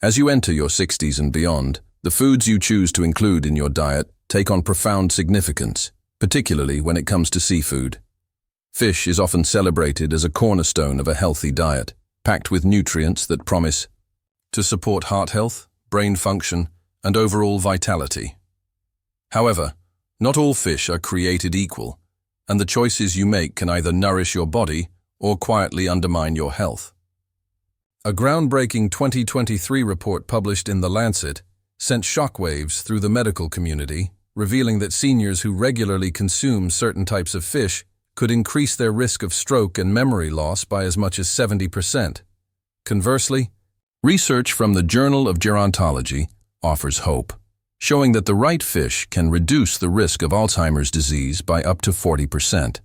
As you enter your 60s and beyond, the foods you choose to include in your diet take on profound significance, particularly when it comes to seafood. Fish is often celebrated as a cornerstone of a healthy diet, packed with nutrients that promise to support heart health, brain function, and overall vitality. However, not all fish are created equal, and the choices you make can either nourish your body or quietly undermine your health. A groundbreaking 2023 report published in the Lancet sent shockwaves through the medical community, revealing that seniors who regularly consume certain types of fish could increase their risk of stroke and memory loss by as much as 70%. Conversely, research from the Journal of Gerontology offers hope, showing that the right fish can reduce the risk of Alzheimer's disease by up to 40%.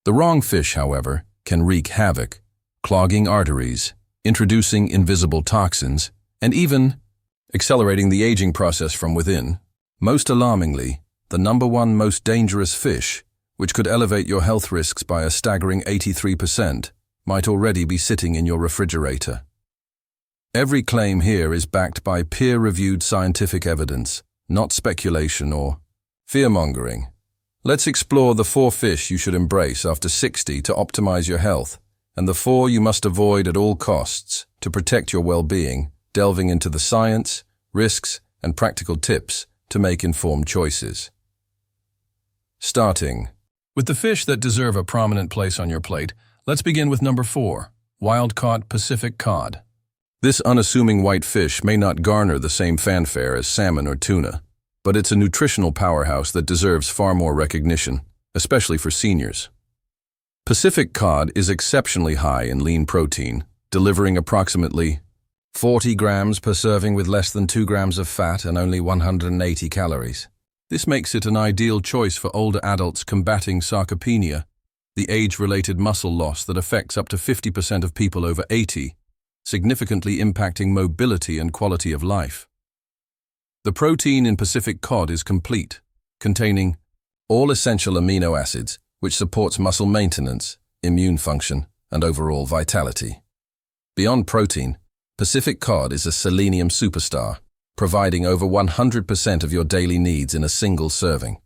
The wrong fish, however, can wreak havoc, clogging arteries, introducing invisible toxins, and even accelerating the aging process from within. Most alarmingly, the number one most dangerous fish, which could elevate your health risks by a staggering 83%, might already be sitting in your refrigerator. Every claim here is backed by peer-reviewed scientific evidence, not speculation or fear-mongering. Let's explore the 4 fish you should embrace after 60 to optimize your health, and the 4 you must avoid at all costs to protect your well-being, delving into the science, risks, and practical tips to make informed choices. Starting with the fish that deserve a prominent place on your plate, let's begin with number 4, wild-caught Pacific cod. This unassuming white fish may not garner the same fanfare as salmon or tuna, but it's a nutritional powerhouse that deserves far more recognition, especially for seniors. Pacific cod is exceptionally high in lean protein, delivering approximately 40 grams per serving with less than 2 grams of fat and only 180 calories. This makes it an ideal choice for older adults combating sarcopenia, the age-related muscle loss that affects up to 50% of people over 80, significantly impacting mobility and quality of life. The protein in Pacific cod is complete, containing all essential amino acids, which supports muscle maintenance, immune function, and overall vitality. Beyond protein, Pacific cod is a selenium superstar, providing over 100% of your daily needs in a single serving.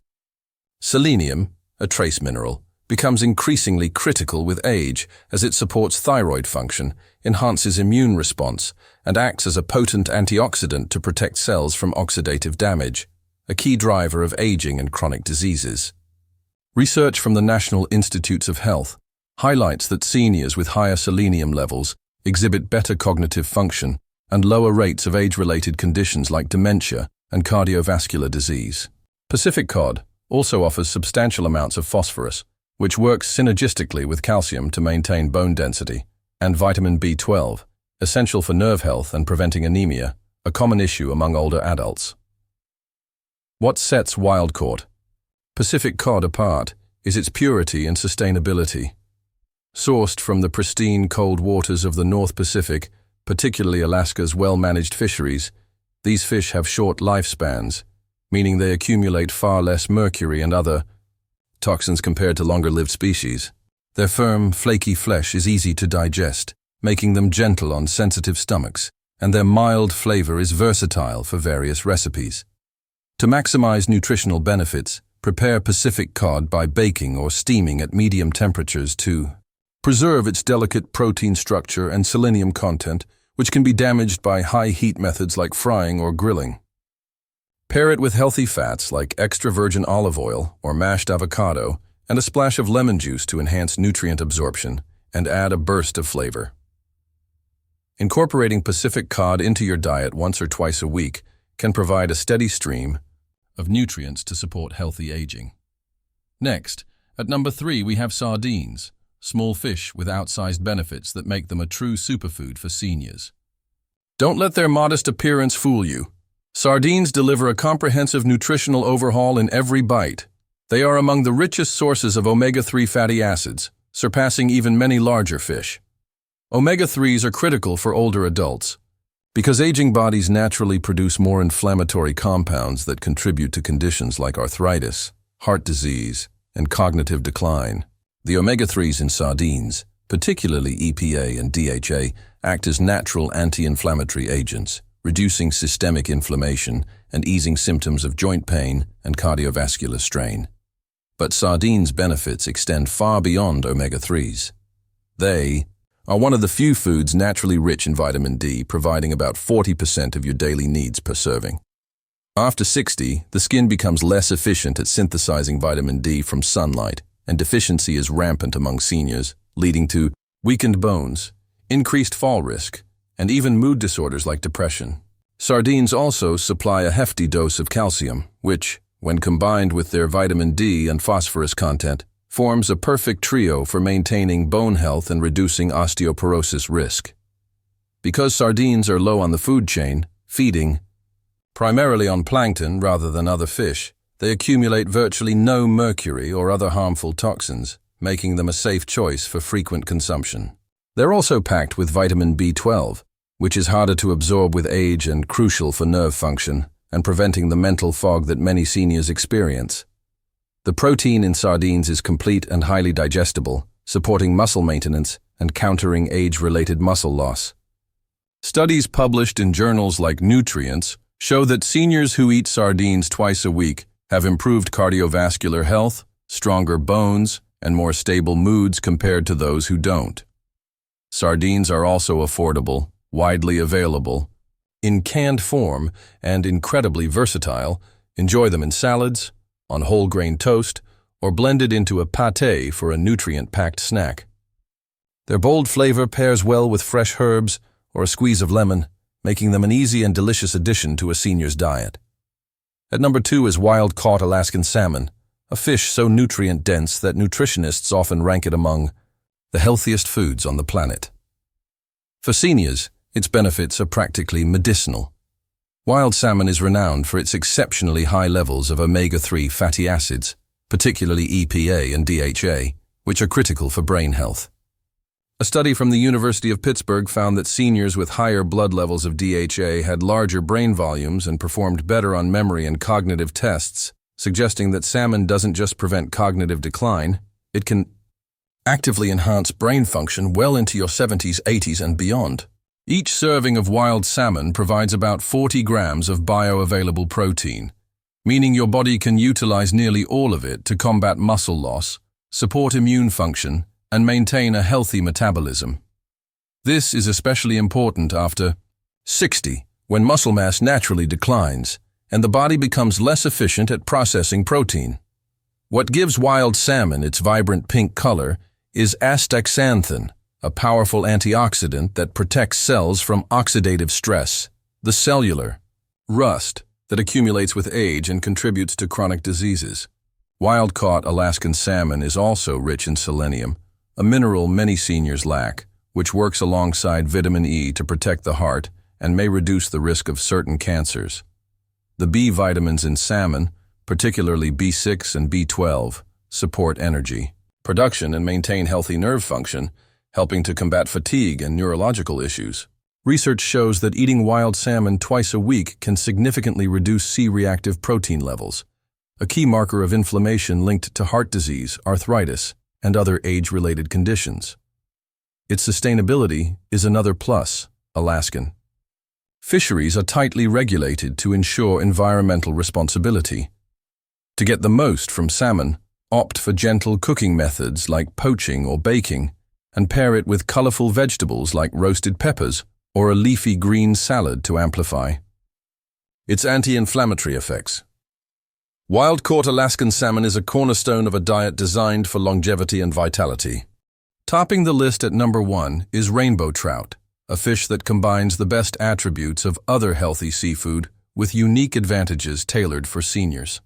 Selenium, a trace mineral, becomes increasingly critical with age as it supports thyroid function, enhances immune response, and acts as a potent antioxidant to protect cells from oxidative damage, a key driver of aging and chronic diseases. Research from the National Institutes of Health highlights that seniors with higher selenium levels exhibit better cognitive function and lower rates of age-related conditions like dementia and cardiovascular disease. Pacific cod also offers substantial amounts of phosphorus, which works synergistically with calcium to maintain bone density, and vitamin B12, essential for nerve health and preventing anemia, a common issue among older adults. What sets wild-caught Pacific cod apart is its purity and sustainability. Sourced from the pristine cold waters of the North Pacific, particularly Alaska's well-managed fisheries, these fish have short lifespans, meaning they accumulate far less mercury and other toxins compared to longer-lived species. Their firm, flaky flesh is easy to digest, making them gentle on sensitive stomachs, and their mild flavor is versatile for various recipes. To maximize nutritional benefits, prepare Pacific cod by baking or steaming at medium temperatures to preserve its delicate protein structure and selenium content, which can be damaged by high heat methods like frying or grilling. Pair it with healthy fats like extra virgin olive oil or mashed avocado and a splash of lemon juice to enhance nutrient absorption and add a burst of flavor. Incorporating Pacific cod into your diet once or twice a week can provide a steady stream of nutrients to support healthy aging. Next, at number 3 we have sardines, small fish with outsized benefits that make them a true superfood for seniors. Don't let their modest appearance fool you. Sardines deliver a comprehensive nutritional overhaul in every bite. They are among the richest sources of omega-3 fatty acids, surpassing even many larger fish. Omega-3s are critical for older adults, because aging bodies naturally produce more inflammatory compounds that contribute to conditions like arthritis, heart disease, and cognitive decline. The omega-3s in sardines, particularly EPA and DHA, act as natural anti-inflammatory agents, reducing systemic inflammation and easing symptoms of joint pain and cardiovascular strain. But sardines' benefits extend far beyond omega-3s. They are one of the few foods naturally rich in vitamin D, providing about 40% of your daily needs per serving. After 60, the skin becomes less efficient at synthesizing vitamin D from sunlight, and deficiency is rampant among seniors, leading to weakened bones, increased fall risk, and even mood disorders like depression. Sardines also supply a hefty dose of calcium, which, when combined with their vitamin D and phosphorus content, forms a perfect trio for maintaining bone health and reducing osteoporosis risk. Because sardines are low on the food chain, feeding primarily on plankton rather than other fish, they accumulate virtually no mercury or other harmful toxins, making them a safe choice for frequent consumption. They're also packed with vitamin B12, which is harder to absorb with age and crucial for nerve function and preventing the mental fog that many seniors experience. The protein in sardines is complete and highly digestible, supporting muscle maintenance and countering age-related muscle loss. Studies published in journals like Nutrients show that seniors who eat sardines twice a week have improved cardiovascular health, stronger bones, and more stable moods compared to those who don't. Sardines are also affordable, widely available, in canned form, and incredibly versatile. Enjoy them in salads, on whole grain toast, or blended into a pâté for a nutrient-packed snack. Their bold flavor pairs well with fresh herbs or a squeeze of lemon, making them an easy and delicious addition to a senior's diet. At number 2 is wild-caught Alaskan salmon, a fish so nutrient-dense that nutritionists often rank it among the healthiest foods on the planet. For seniors, its benefits are practically medicinal. Wild salmon is renowned for its exceptionally high levels of omega-3 fatty acids, particularly EPA and DHA, which are critical for brain health. A study from the University of Pittsburgh found that seniors with higher blood levels of DHA had larger brain volumes and performed better on memory and cognitive tests, suggesting that salmon doesn't just prevent cognitive decline, it can actively enhance brain function well into your 70s, 80s, and beyond. Each serving of wild salmon provides about 40 grams of bioavailable protein, meaning your body can utilize nearly all of it to combat muscle loss, support immune function, and maintain a healthy metabolism. This is especially important after 60, when muscle mass naturally declines, and the body becomes less efficient at processing protein. What gives wild salmon its vibrant pink color is astaxanthin, a powerful antioxidant that protects cells from oxidative stress, the cellular rust that accumulates with age and contributes to chronic diseases. Wild-caught Alaskan salmon is also rich in selenium, a mineral many seniors lack, which works alongside vitamin E to protect the heart and may reduce the risk of certain cancers. The B vitamins in salmon, particularly B6 and B12, support energy production and maintain healthy nerve function, helping to combat fatigue and neurological issues. Research shows that eating wild salmon twice a week can significantly reduce C-reactive protein levels, a key marker of inflammation linked to heart disease, arthritis, and other age-related conditions. Its sustainability is another plus. Alaskan fisheries are tightly regulated to ensure environmental responsibility. To get the most from salmon, opt for gentle cooking methods like poaching or baking, and pair it with colorful vegetables like roasted peppers or a leafy green salad to amplify its anti-inflammatory effects. Wild-caught Alaskan salmon is a cornerstone of a diet designed for longevity and vitality. Topping the list at number 1 is rainbow trout, a fish that combines the best attributes of other healthy seafood with unique advantages tailored for seniors.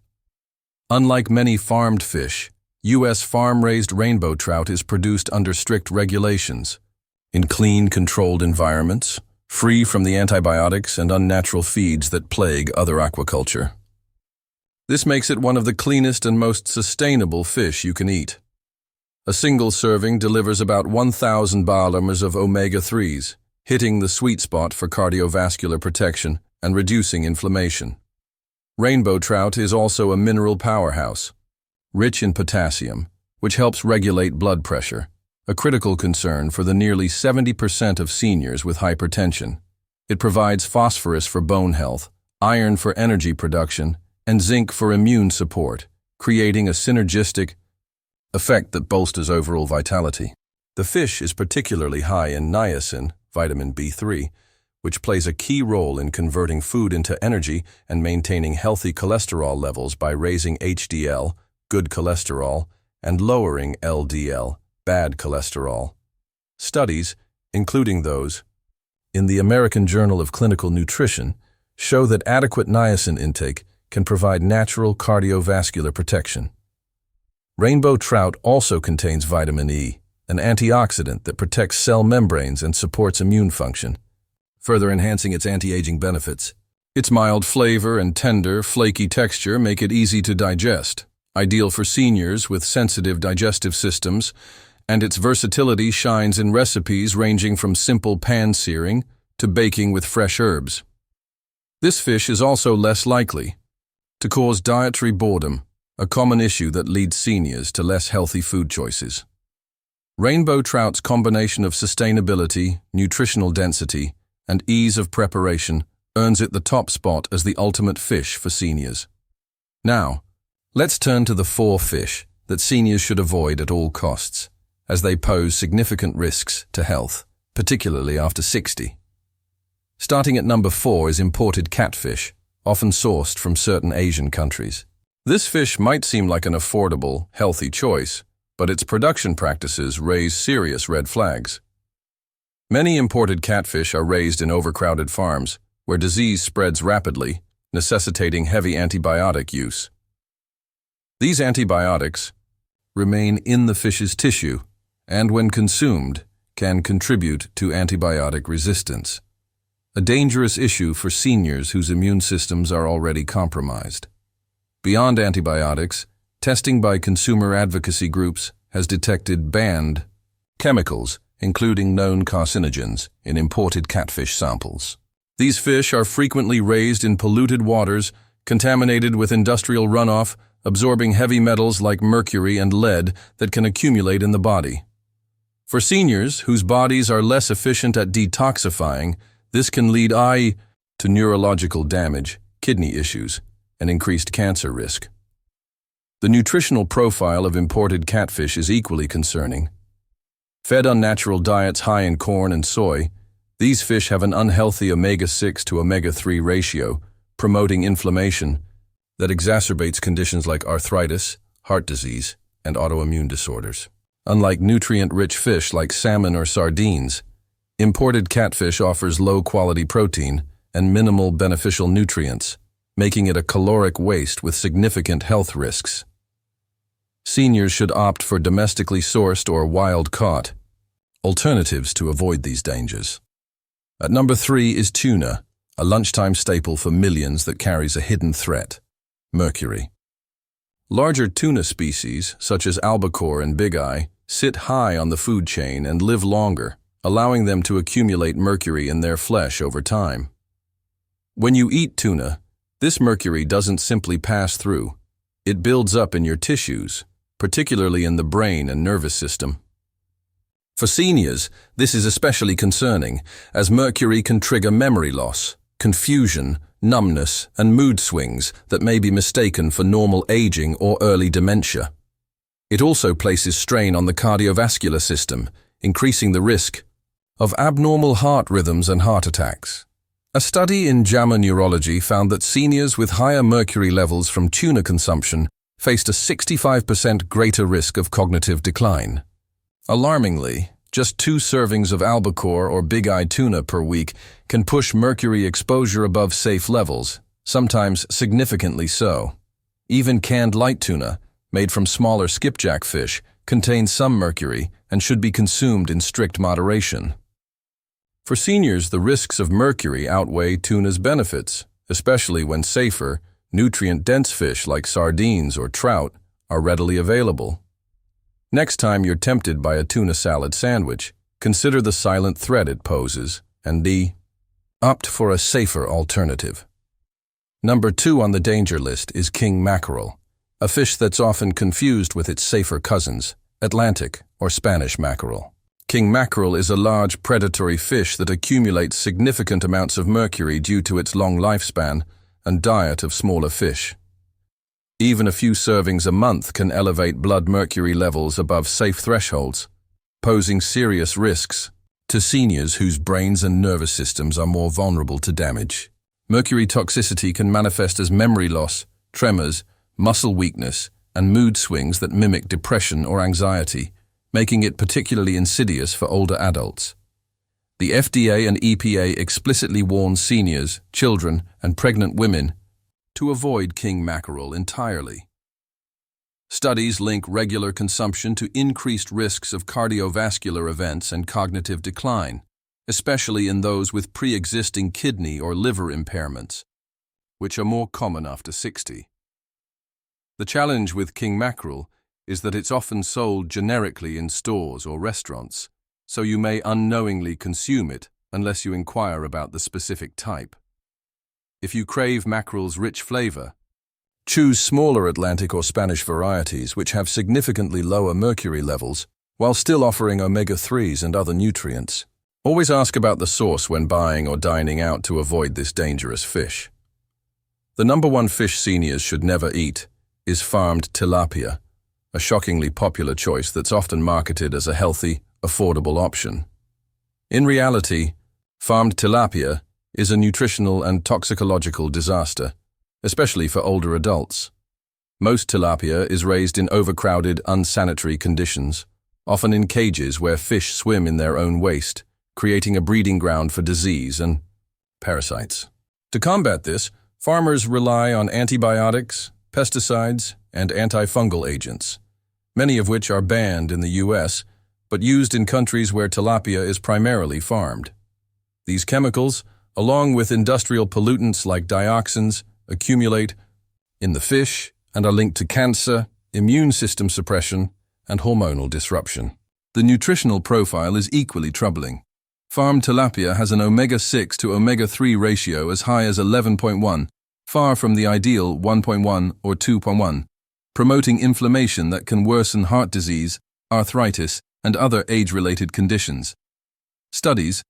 Unlike many farmed fish, U.S. farm-raised rainbow trout is produced under strict regulations, in clean, controlled environments, free from the antibiotics and unnatural feeds that plague other aquaculture. This makes it one of the cleanest and most sustainable fish you can eat. A single serving delivers about 1,000 milligrams of omega-3s, hitting the sweet spot for cardiovascular protection and reducing inflammation. Rainbow trout is also a mineral powerhouse, rich in potassium, which helps regulate blood pressure, a critical concern for the nearly 70% of seniors with hypertension. It provides phosphorus for bone health, iron for energy production, and zinc for immune support, creating a synergistic effect that bolsters overall vitality. The fish is particularly high in niacin, vitamin B3, which plays a key role in converting food into energy and maintaining healthy cholesterol levels by raising HDL, good cholesterol, and lowering LDL, bad cholesterol. Studies, including those in the American Journal of Clinical Nutrition, show that adequate niacin intake can provide natural cardiovascular protection. Rainbow trout also contains vitamin E, an antioxidant that protects cell membranes and supports immune function, further enhancing its anti-aging benefits. Its mild flavor and tender, flaky texture make it easy to digest, ideal for seniors with sensitive digestive systems, and its versatility shines in recipes ranging from simple pan-searing to baking with fresh herbs. This fish is also less likely to cause dietary boredom, a common issue that leads seniors to less healthy food choices. Rainbow trout's combination of sustainability, nutritional density, and ease of preparation earns it the top spot as the ultimate fish for seniors. Now, let's turn to the 4 fish that seniors should avoid at all costs, as they pose significant risks to health, particularly after 60. Starting at number 4 is imported catfish, often sourced from certain Asian countries. This fish might seem like an affordable, healthy choice, but its production practices raise serious red flags. Many imported catfish are raised in overcrowded farms, where disease spreads rapidly, necessitating heavy antibiotic use. These antibiotics remain in the fish's tissue, and when consumed, can contribute to antibiotic resistance, a dangerous issue for seniors whose immune systems are already compromised. Beyond antibiotics, testing by consumer advocacy groups has detected banned chemicals, including known carcinogens, in imported catfish samples. These fish are frequently raised in polluted waters, contaminated with industrial runoff, absorbing heavy metals like mercury and lead that can accumulate in the body. For seniors whose bodies are less efficient at detoxifying, this can lead to neurological damage, kidney issues, and increased cancer risk. The nutritional profile of imported catfish is equally concerning. Fed on natural diets high in corn and soy, these fish have an unhealthy omega-6 to omega-3 ratio, promoting inflammation that exacerbates conditions like arthritis, heart disease, and autoimmune disorders. Unlike nutrient-rich fish like salmon or sardines, imported catfish offers low-quality protein and minimal beneficial nutrients, making it a caloric waste with significant health risks. Seniors should opt for domestically sourced or wild-caught alternatives to avoid these dangers. At number 3 is tuna, a lunchtime staple for millions that carries a hidden threat: mercury. Larger tuna species, such as albacore and bigeye, sit high on the food chain and live longer, allowing them to accumulate mercury in their flesh over time. When you eat tuna, this mercury doesn't simply pass through. It builds up in your tissues, particularly in the brain and nervous system. For seniors, this is especially concerning, as mercury can trigger memory loss, confusion, numbness, and mood swings that may be mistaken for normal aging or early dementia. It also places strain on the cardiovascular system, increasing the risk of abnormal heart rhythms and heart attacks. A study in JAMA Neurology found that seniors with higher mercury levels from tuna consumption faced a 65% greater risk of cognitive decline. Alarmingly, just 2 servings of albacore or big-eye tuna per week can push mercury exposure above safe levels, sometimes significantly so. Even canned light tuna, made from smaller skipjack fish, contains some mercury and should be consumed in strict moderation. For seniors, the risks of mercury outweigh tuna's benefits, especially when safer, nutrient-dense fish like sardines or trout are readily available. Next time you're tempted by a tuna salad sandwich, consider the silent threat it poses and opt for a safer alternative. Number 2 on the danger list is king mackerel, a fish that's often confused with its safer cousins, Atlantic or Spanish mackerel. King mackerel is a large predatory fish that accumulates significant amounts of mercury due to its long lifespan and diet of smaller fish. Even a few servings a month can elevate blood mercury levels above safe thresholds, posing serious risks to seniors whose brains and nervous systems are more vulnerable to damage. Mercury toxicity can manifest as memory loss, tremors, muscle weakness, and mood swings that mimic depression or anxiety, making it particularly insidious for older adults. The FDA and EPA explicitly warn seniors, children, and pregnant women to avoid king mackerel entirely. Studies link regular consumption to increased risks of cardiovascular events and cognitive decline, especially in those with pre-existing kidney or liver impairments, which are more common after 60. The challenge with king mackerel is that it's often sold generically in stores or restaurants, so you may unknowingly consume it unless you inquire about the specific type. If you crave mackerel's rich flavor, choose smaller Atlantic or Spanish varieties which have significantly lower mercury levels while still offering omega-3s and other nutrients. Always ask about the source when buying or dining out to avoid this dangerous fish. The number one fish seniors should never eat is farmed tilapia, a shockingly popular choice that's often marketed as a healthy, affordable option. In reality, farmed tilapia is a nutritional and toxicological disaster, especially for older adults. Most tilapia is raised in overcrowded, unsanitary conditions, often in cages where fish swim in their own waste, creating a breeding ground for disease and parasites. To combat this, farmers rely on antibiotics, pesticides, and antifungal agents, many of which are banned in the U.S., but used in countries where tilapia is primarily farmed. These chemicals, along with industrial pollutants like dioxins, accumulate in the fish and are linked to cancer, immune system suppression, and hormonal disruption. The nutritional profile is equally troubling. Farmed tilapia has an omega-6 to omega-3 ratio as high as 11.1, far from the ideal 1.1 or 2.1, promoting inflammation that can worsen heart disease, arthritis, and other age-related conditions. Studies,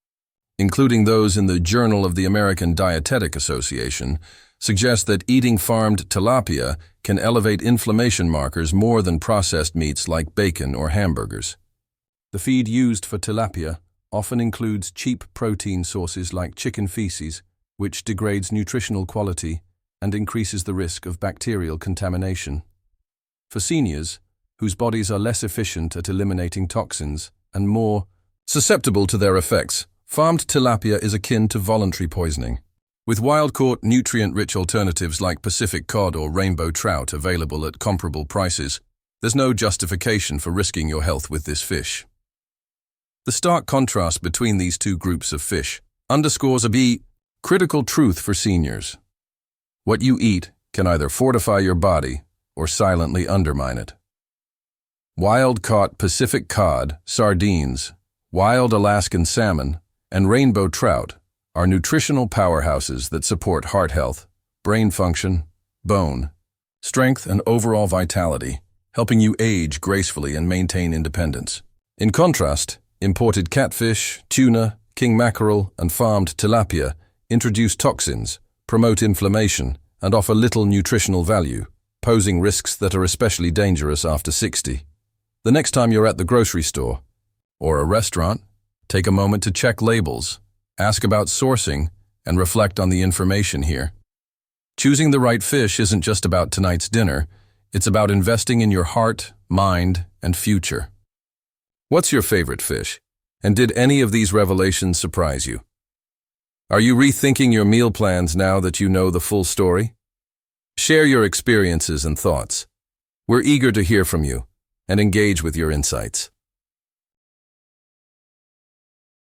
including those in the Journal of the American Dietetic Association, suggest that eating farmed tilapia can elevate inflammation markers more than processed meats like bacon or hamburgers. The feed used for tilapia often includes cheap protein sources like chicken feces, which degrades nutritional quality and increases the risk of bacterial contamination. For seniors, whose bodies are less efficient at eliminating toxins and more susceptible to their effects, farmed tilapia is akin to voluntary poisoning. With wild-caught, nutrient-rich alternatives like Pacific cod or rainbow trout available at comparable prices, there's no justification for risking your health with this fish. The stark contrast between these two groups of fish underscores a critical truth for seniors. What you eat can either fortify your body or silently undermine it. Wild-caught Pacific cod, sardines, wild Alaskan salmon, and rainbow trout are nutritional powerhouses that support heart health, brain function, bone, strength, and overall vitality, helping you age gracefully and maintain independence. In contrast, imported catfish, tuna, king mackerel, and farmed tilapia introduce toxins, promote inflammation, and offer little nutritional value, posing risks that are especially dangerous after 60. The next time you're at the grocery store or a restaurant, take a moment to check labels, ask about sourcing, and reflect on the information here. Choosing the right fish isn't just about tonight's dinner, it's about investing in your heart, mind, and future. What's your favorite fish? And did any of these revelations surprise you? Are you rethinking your meal plans now that you know the full story? Share your experiences and thoughts. We're eager to hear from you and engage with your insights.